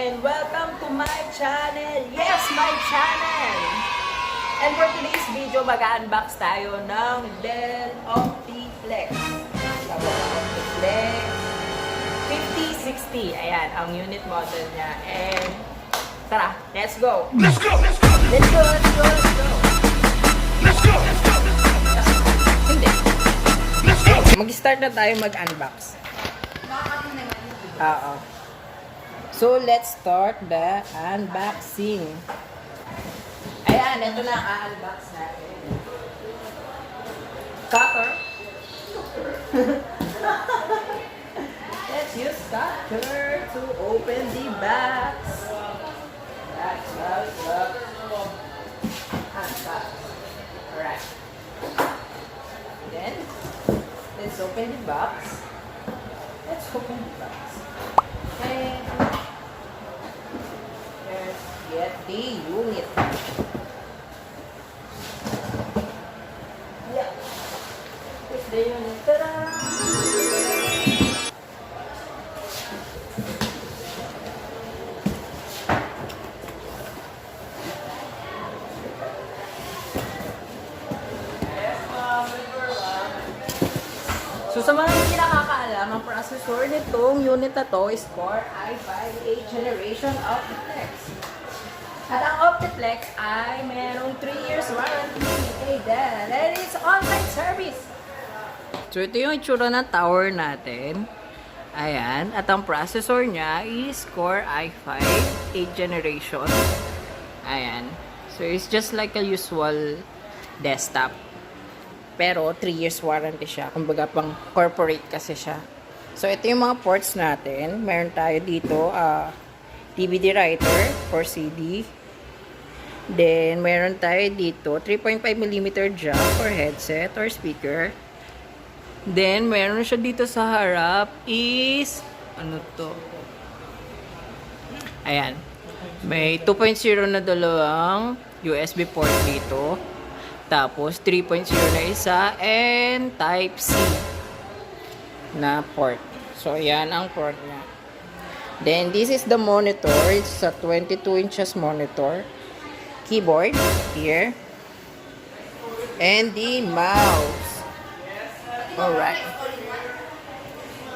and welcome to my channel! Yes, my channel! And for today's video, mag-unbox tayo ng Dell Optiplex. Optiplex 5060. Ayan, ang unit model niya. And tara, let's go! Let's go! Let's go! Let's go! Let's go! Let's go! Let's go! Let's go! Hindi. Let's go! Mag-start na tayo mag-unbox. Oo. So, let's start the unboxing. Ayan, ito na ang unbox natin. Cutter. Let's use cutter to open the box. Unbox. Alright. Then, let's open the box. Let's open the box. And let's get the unit. Yeah. It's the unit. Ta-da! So sa mga hindi nakakaalam, ang processor nitong unit na to is Core i5 8th generation Optiplex. At ang Optiplex ay merong 3 years warranty kay Dell. And it's online service. So ito yung itsura ng tower natin. Ayan. At ang processor niya is Core i5 8th generation. Ayan. So it's just like a usual desktop. Pero 3 years warranty siya. Kumbaga pang corporate kasi siya. So ito yung mga ports natin. Meron tayo dito DVD writer for CD. Then meron tayo dito 3.5mm jack for headset or speaker. Then meron siya dito sa harap is ano to? Ayan. May 2.0 na dalawang USB port dito. Tapos, 3.0 na isa and Type-C na port. So, yan ang port niya. Then, this is the monitor. It's a 22 inches monitor. Keyboard, here. And the mouse. Alright.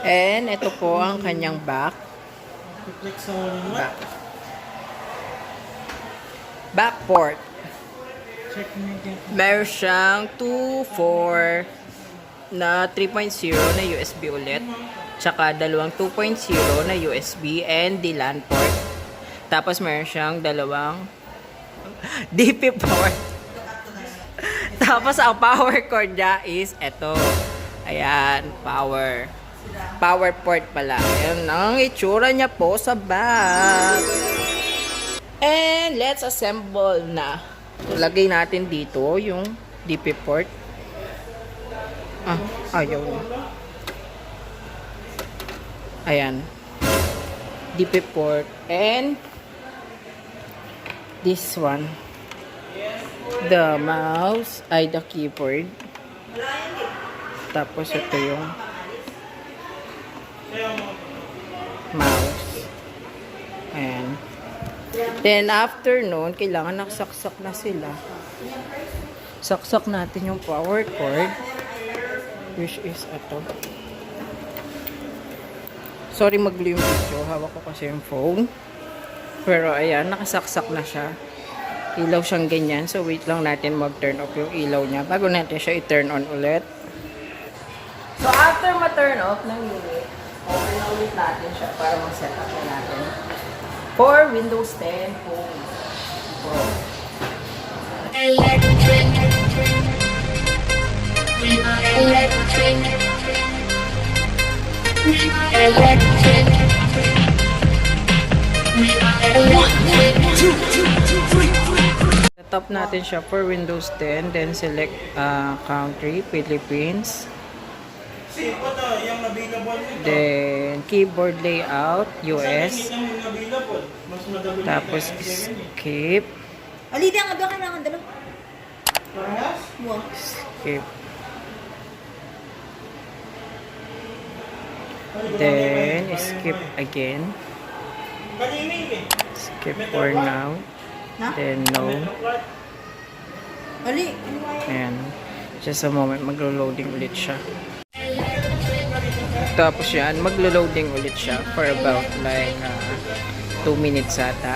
And, ito po ang kanyang back. Back port. Meron siyang 2.4 na 3.0 na USB ulit. Tsaka dalawang 2.0 na USB and the LAN port. Tapos meron siyang dalawang DP port. Tapos ang power cord niya is eto. Ayan, power port pala. Ayan ang itsura niya po sa back. And let's assemble na. Lagay natin dito yung DP port. Ayaw na. Ayan. DP port. And this one. The mouse. Ay, the keyboard. Tapos ito yung mouse. Ayan. Then, after nun, kailangan naksaksak na sila. Saksak natin yung power cord. Which is ito. Sorry mag-blue yung video. Hawak ko kasi yung phone. Pero, ayan, nakasaksak na siya. Ilaw siyang ganyan. So, wait lang natin mag-turn off yung ilaw niya. Bago natin siya i-turn on ulit. So, after ma-turn off ng unit, open na ulit natin siya para mag-set up na natin. For Windows 10 phone. Electric. We are electric. We are electric. We are electric. 1, 2, 3, 4. Set up natin siya for Windows 10. Then select country, Philippines. Then keyboard layout, US. Tapos skip. Alida nga ba kailangan dalawa? Skip. Then skip again. Kanina eh. Okay, for now. Ha? Then no. Ali, ano kaya? Ayan. Just a moment, maglo-loading ulit siya. Tapos yan, maglo-loading ulit siya for about like 2 minutes ata.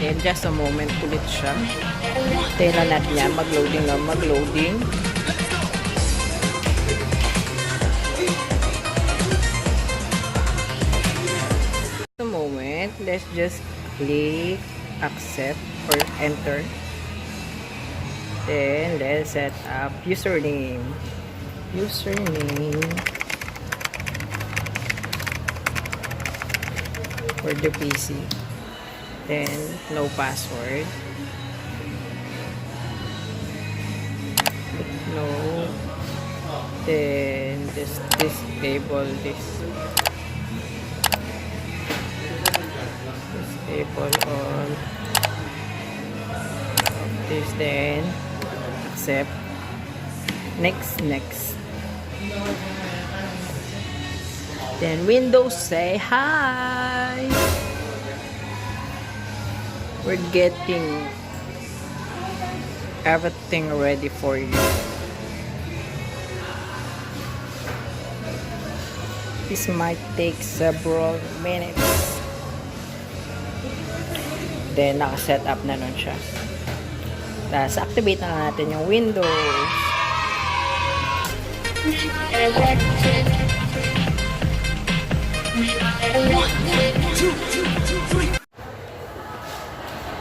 Then just a moment ulit siya. Tela natin yan, mag-loading na mag-loading. A moment, let's just click accept or enter. Then let's set up username for the PC. Then no password, no. Then just disable this. Disable all of this, then accept. Next. Then Windows say hi. We're getting everything ready for you. This might take several minutes. Then naka-set up na nun siya. Tapos activate na natin yung Windows.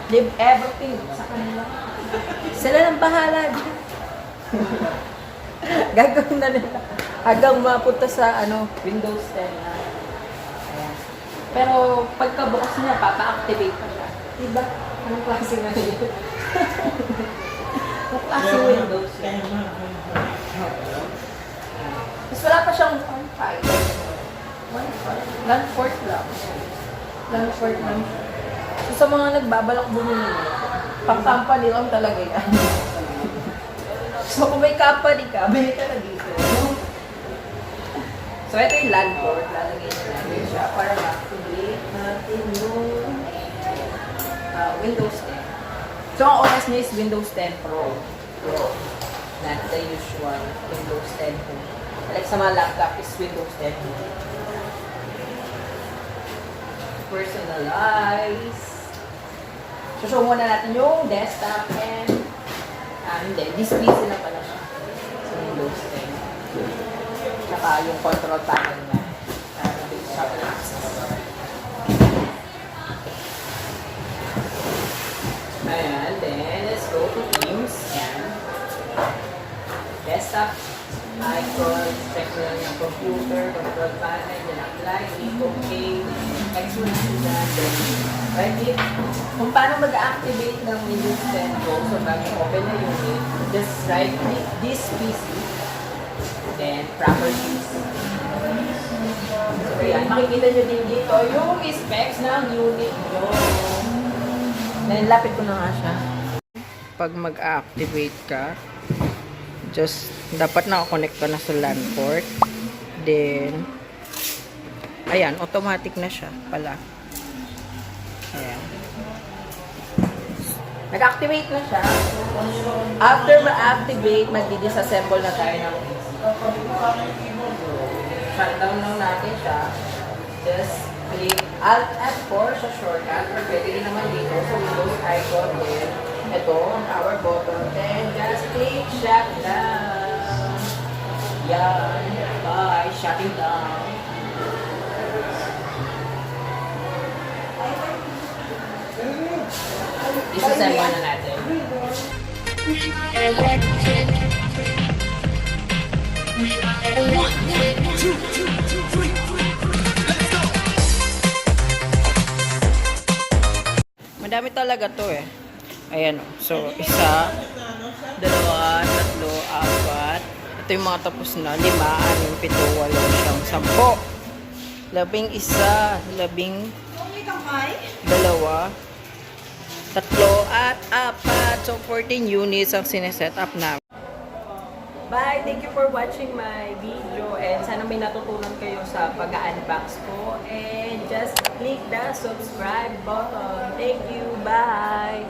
Leave everything sa kanila. Sila nang bahala. Gagawin na nila. Hanggang mapunta sa Windows 10 na. Ayan. Pero pagkabukas niya, papa-activate pa siya. Diba? Anong klase na nila? Anong klase Windows yan? Mas wala pa siyang 1.5. 1/4 lang. 1/4 lang. So, sa mga nagbabalak bumili, pang-company lang talaga yan. So, kung may company ka, bili ka na dito. So, ito yung LAN port. Lalagay natin siya para ma-activate natin yung Windows 10. So, ang OS niya is Windows 10 Pro. Not the usual Windows 10 Pro. Like sa mga laptop is Windows 10 Pro. Personalize. So, show muna natin yung desktop and hindi, this PC na pala siya sa Windows 10. Tsaka yung control panel niya. Siya pala. Ayan, then let's go to Teams. Ayan. Desktop, icon, check mo lang yung computer, control panel, then apply, hit OK, excellent na, then right click. Kung paano mag-activate ng Windows 10 Pro, so bago open na unit, just right click this PC, then properties. So ayan, makikita nyo din dito yung specs ng unit nyo. Then lapit ko na nga siya. Pag mag-activate ka, just dapat nakakonect ka na sa LAN port. Then, ayan, automatic na siya pala. Ayan. Nag-activate na siya. After ma-activate, mag-disassemble na tayo ng shutdown lang natin siya. Just click Alt F4 sa shortcut. Or pwede rin naman dito sa Windows icon. Then, ito, ang power button. Then, just click shutdown. Yan. Bye. Shutting down. Disassemble na natin. Madami talaga to eh. Ayan o. So, 1, 2, 3, 4. Ito yung mga tapos na. 5, 6, 7, 8, 9, 10. 11, 12, 3, at 4. So, 14 units ang sineset up namin. Bye! Thank you for watching my video and sana may natutunan kayo sa pag-unbox ko. And just click the subscribe button. Thank you. Bye!